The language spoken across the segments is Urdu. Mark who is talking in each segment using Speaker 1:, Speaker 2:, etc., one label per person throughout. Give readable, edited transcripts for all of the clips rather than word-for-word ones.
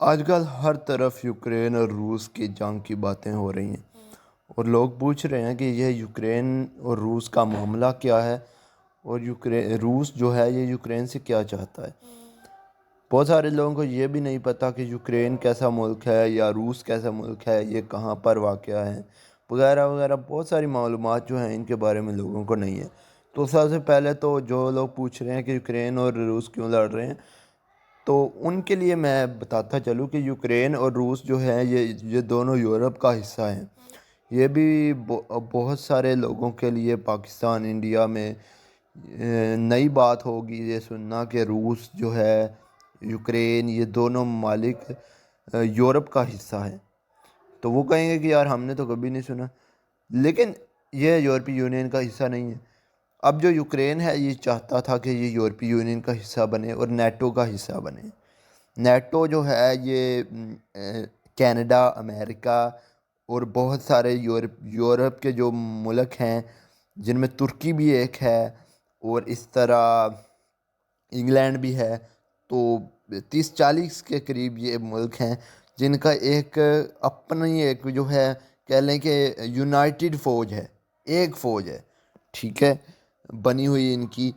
Speaker 1: آج کل ہر طرف یوکرین اور روس کی جنگ کی باتیں ہو رہی ہیں، اور لوگ پوچھ رہے ہیں کہ یہ یوکرین اور روس کا معاملہ کیا ہے، اور روس جو ہے یہ یوکرین سے کیا چاہتا ہے۔ بہت سارے لوگوں کو یہ بھی نہیں پتہ کہ یوکرین کیسا ملک ہے یا روس کیسا ملک ہے، یہ کہاں پر واقع ہے، وغیرہ وغیرہ۔ بہت ساری معلومات جو ہیں ان کے بارے میں لوگوں کو نہیں ہے۔ تو سب سے پہلے تو جو لوگ پوچھ رہے ہیں کہ یوکرین اور روس کیوں لڑ رہے ہیں، تو ان کے لیے میں بتاتا چلوں کہ یوکرین اور روس جو ہے یہ دونوں یورپ کا حصہ ہیں۔ یہ بھی بہت سارے لوگوں کے لیے پاکستان، انڈیا میں نئی بات ہوگی یہ سننا کہ روس جو ہے، یوکرین، یہ دونوں ممالک یورپ کا حصہ ہیں۔ تو وہ کہیں گے کہ یار ہم نے تو کبھی نہیں سنا، لیکن یہ یورپی یونین کا حصہ نہیں ہے۔ اب جو یوکرین ہے یہ چاہتا تھا کہ یہ یورپی یونین کا حصہ بنے اور نیٹو کا حصہ بنے۔ نیٹو جو ہے یہ کینیڈا، امریکہ اور بہت سارے یورپ کے جو ملک ہیں، جن میں ترکی بھی ایک ہے، اور اس طرح انگلینڈ بھی ہے، تو 30-40 کے قریب یہ ملک ہیں جن کا ایک اپنی ایک جو ہے کہہ لیں کہ یونائٹڈ فوج ہے، ایک فوج ہے، ٹھیک ہے، بنی ہوئی ان کی۔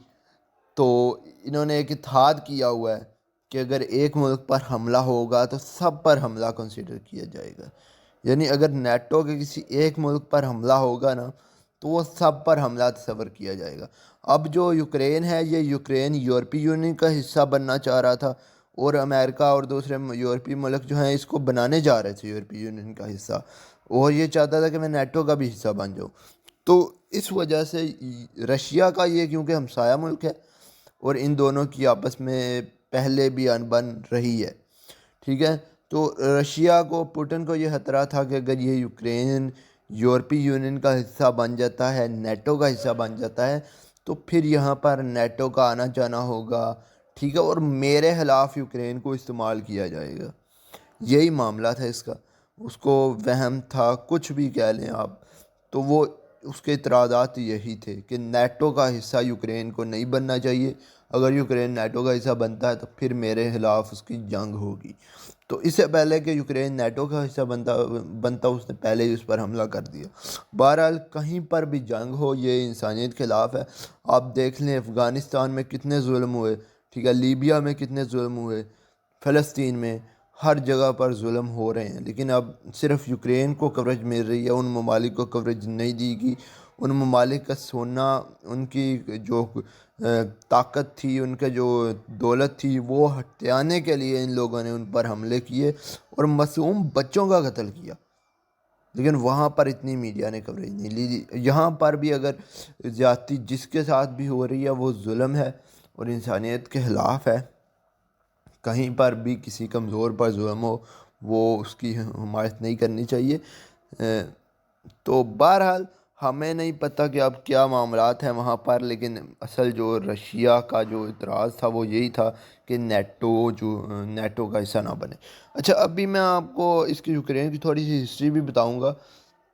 Speaker 1: تو انہوں نے ایک اتحاد کیا ہوا ہے کہ اگر ایک ملک پر حملہ ہوگا تو سب پر حملہ کنسیڈر کیا جائے گا۔ یعنی اگر نیٹو کے کسی ایک ملک پر حملہ ہوگا نا، تو وہ سب پر حملہ تصور کیا جائے گا۔ اب جو یوکرین ہے، یہ یوکرین یورپی یونین کا حصہ بننا چاہ رہا تھا، اور امریکہ اور دوسرے یورپی ملک جو ہیں اس کو بنانے جا رہے تھے یورپی یونین کا حصہ، اور یہ چاہتا تھا کہ میں نیٹو کا بھی حصہ بن جاؤں۔ تو اس وجہ سے رشیا کا یہ کیونکہ ہمسایہ ملک ہے، اور ان دونوں کی آپس میں پہلے بھی انبن رہی ہے، ٹھیک ہے، تو رشیا کو، پوٹن کو یہ خطرہ تھا کہ اگر یہ یوکرین یورپی یونین کا حصہ بن جاتا ہے، نیٹو کا حصہ بن جاتا ہے، تو پھر یہاں پر نیٹو کا آنا جانا ہوگا، ٹھیک ہے، اور میرے خلاف یوکرین کو استعمال کیا جائے گا۔ یہی معاملہ تھا اس کا، اس کو وہم تھا، کچھ بھی کہہ لیں آپ، تو وہ اس کے اعتراضات یہی تھے کہ نیٹو کا حصہ یوکرین کو نہیں بننا چاہیے، اگر یوکرین نیٹو کا حصہ بنتا ہے تو پھر میرے خلاف اس کی جنگ ہوگی۔ تو اس سے پہلے کہ یوکرین نیٹو کا حصہ بنتا اس نے پہلے ہی اس پر حملہ کر دیا۔ بہرحال کہیں پر بھی جنگ ہو، یہ انسانیت کے خلاف ہے۔ آپ دیکھ لیں افغانستان میں کتنے ظلم ہوئے، ٹھیک ہے، لیبیا میں کتنے ظلم ہوئے، فلسطین میں، ہر جگہ پر ظلم ہو رہے ہیں، لیکن اب صرف یوکرین کو کوریج مل رہی ہے، ان ممالک کو کوریج نہیں دی گی۔ ان ممالک کا سونا، ان کی جو طاقت تھی، ان کے جو دولت تھی، وہ ہٹانے کے لیے ان لوگوں نے ان پر حملے کیے اور معصوم بچوں کا قتل کیا، لیکن وہاں پر اتنی میڈیا نے کوریج نہیں لی۔ یہاں پر بھی اگر زیادتی جس کے ساتھ بھی ہو رہی ہے وہ ظلم ہے اور انسانیت کے خلاف ہے۔ کہیں پر بھی کسی کمزور پر ظلم ہو، وہ اس کی حمایت نہیں کرنی چاہیے۔ تو بہرحال ہمیں نہیں پتہ کہ اب کیا معاملات ہیں وہاں پر، لیکن اصل جو رشیا کا جو اعتراض تھا وہ یہی تھا کہ نیٹو کا حصہ نہ بنے۔ اچھا، ابھی میں آپ کو اس کی یوکرین کی تھوڑی سی ہسٹری بھی بتاؤں گا،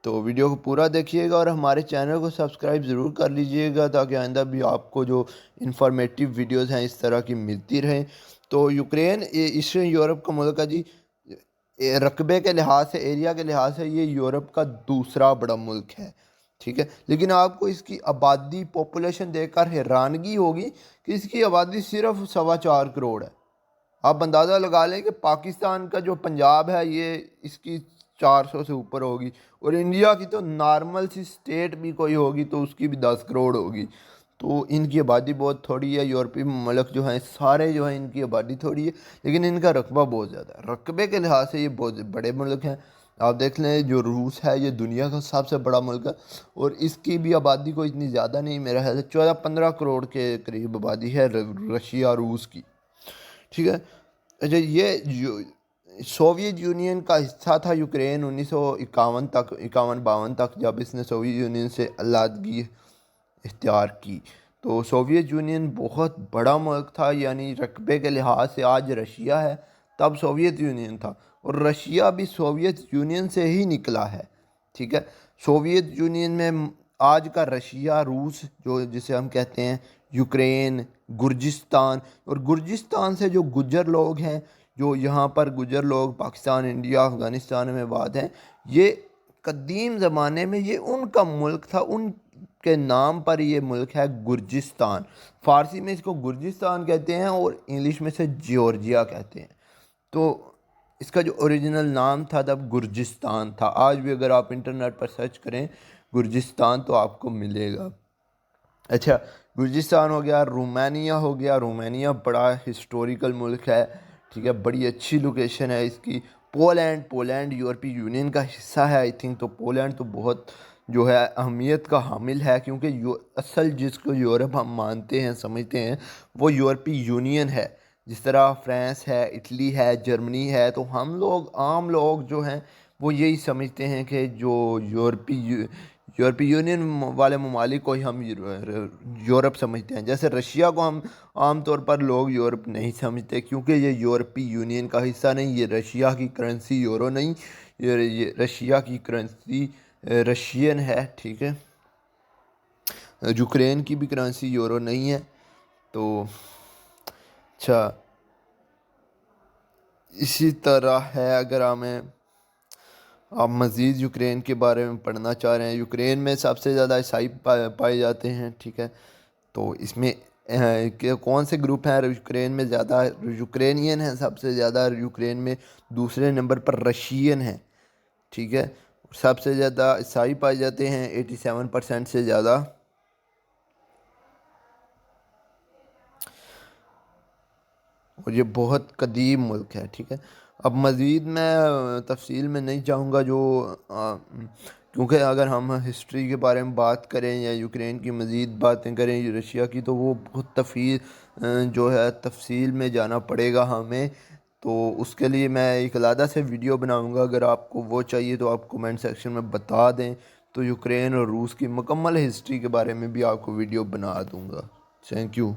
Speaker 1: تو ویڈیو کو پورا دیکھیے گا اور ہمارے چینل کو سبسکرائب ضرور کر لیجئے گا تاکہ آئندہ بھی آپ کو جو انفارمیٹیو ویڈیوز ہیں اس طرح کی ملتی رہیں۔ تو یوکرین ایسٹرن یورپ کا ملک ہے جی، رقبے کے لحاظ سے، ایریا کے لحاظ سے یہ یورپ کا دوسرا بڑا ملک ہے، ٹھیک ہے، لیکن آپ کو اس کی آبادی، پاپولیشن دیکھ کر حیرانگی ہوگی کہ اس کی آبادی صرف 4.25 کروڑ ہے۔ آپ اندازہ لگا لیں کہ پاکستان کا جو پنجاب ہے یہ اس کی 400 سے اوپر ہوگی، اور انڈیا کی تو نارمل سی سٹیٹ بھی کوئی ہوگی تو اس کی بھی 10 کروڑ ہوگی۔ تو ان کی آبادی بہت تھوڑی ہے۔ یورپی ملک جو ہیں سارے جو ہیں ان کی آبادی تھوڑی ہے، لیکن ان کا رقبہ بہت زیادہ ہے۔ رقبے کے لحاظ سے یہ بہت بڑے ملک ہیں۔ آپ دیکھ لیں جو روس ہے یہ دنیا کا سب سے بڑا ملک ہے، اور اس کی بھی آبادی کوئی اتنی زیادہ نہیں، میرا خیال ہے 14-15 کروڑ کے قریب آبادی ہے رشیا روس کی، ٹھیک ہے۔ اچھا، یہ سوویت یونین کا حصہ تھا یوکرین 1951 تک، جب اس نے سوویت یونین سے علیحدگی اختیار کی۔ تو سوویت یونین بہت بڑا ملک تھا، یعنی رقبے کے لحاظ سے آج رشیا ہے، تب سوویت یونین تھا، اور رشیا بھی سوویت یونین سے ہی نکلا ہے، ٹھیک ہے۔ سوویت یونین میں آج کا رشیا، روس جو جسے ہم کہتے ہیں، یوکرین، گرجستان، اور گرجستان سے جو گجر لوگ ہیں جو یہاں پر گجر لوگ پاکستان، انڈیا، افغانستان میں آباد ہیں، یہ قدیم زمانے میں یہ ان کا ملک تھا، ان کے نام پر یہ ملک ہے گرجستان۔ فارسی میں اس کو گرجستان کہتے ہیں اور انگلش میں سے جیورجیا کہتے ہیں۔ تو اس کا جو اوریجنل نام تھا تب گرجستان تھا۔ آج بھی اگر آپ انٹرنیٹ پر سرچ کریں گرجستان تو آپ کو ملے گا۔ اچھا، گرجستان ہو گیا، رومانیہ ہو گیا۔ رومانیہ بڑا ہسٹوریکل ملک ہے، ٹھیک ہے، بڑی اچھی لوکیشن ہے اس کی۔ پولینڈ یورپی یونین کا حصہ ہے آئی تھنک، تو پولینڈ تو بہت جو ہے اہمیت کا حامل ہے، کیونکہ اصل جس کو یورپ ہم مانتے ہیں، سمجھتے ہیں، وہ یورپی یونین ہے۔ جس طرح فرانس ہے، اٹلی ہے، جرمنی ہے، تو ہم لوگ عام لوگ جو ہیں وہ یہی سمجھتے ہیں کہ جو یورپی یونین والے ممالک کو ہی ہم یورپ سمجھتے ہیں۔ جیسے رشیا کو ہم عام طور پر لوگ یورپ نہیں سمجھتے، کیونکہ یہ یورپی یونین کا حصہ نہیں، یہ رشیا کی کرنسی یورو نہیں، یہ رشیا کی کرنسی رشین ہے، ٹھیک ہے۔ یوکرین کی بھی کرنسی یورو نہیں ہے۔ تو اچھا، اسی طرح ہے، اگر آپ مزید یوکرین کے بارے میں پڑھنا چاہ رہے ہیں، یوکرین میں سب سے زیادہ عیسائی پائے جاتے ہیں، ٹھیک ہے۔ تو اس میں کون سے گروپ ہیں یوکرین میں زیادہ؟ یوکرینین ہیں سب سے زیادہ یوکرین میں، دوسرے نمبر پر رشین ہیں، ٹھیک ہے۔ سب سے زیادہ عیسائی پائے جاتے ہیں 87% سے زیادہ۔ اور یہ بہت قدیم ملک ہے، ٹھیک ہے۔ اب مزید میں تفصیل میں نہیں جاؤں گا، کیونکہ اگر ہم ہسٹری کے بارے میں بات کریں یا یوکرین کی مزید باتیں کریں رشیا کی، تو وہ بہت جو ہے تفصیل میں جانا پڑے گا ہمیں۔ تو اس کے لیے میں ایک علیحدہ سے ویڈیو بناؤں گا، اگر آپ کو وہ چاہیے تو آپ کومنٹ سیکشن میں بتا دیں، تو یوکرین اور روس کی مکمل ہسٹری کے بارے میں بھی آپ کو ویڈیو بنا دوں گا۔ Thank you.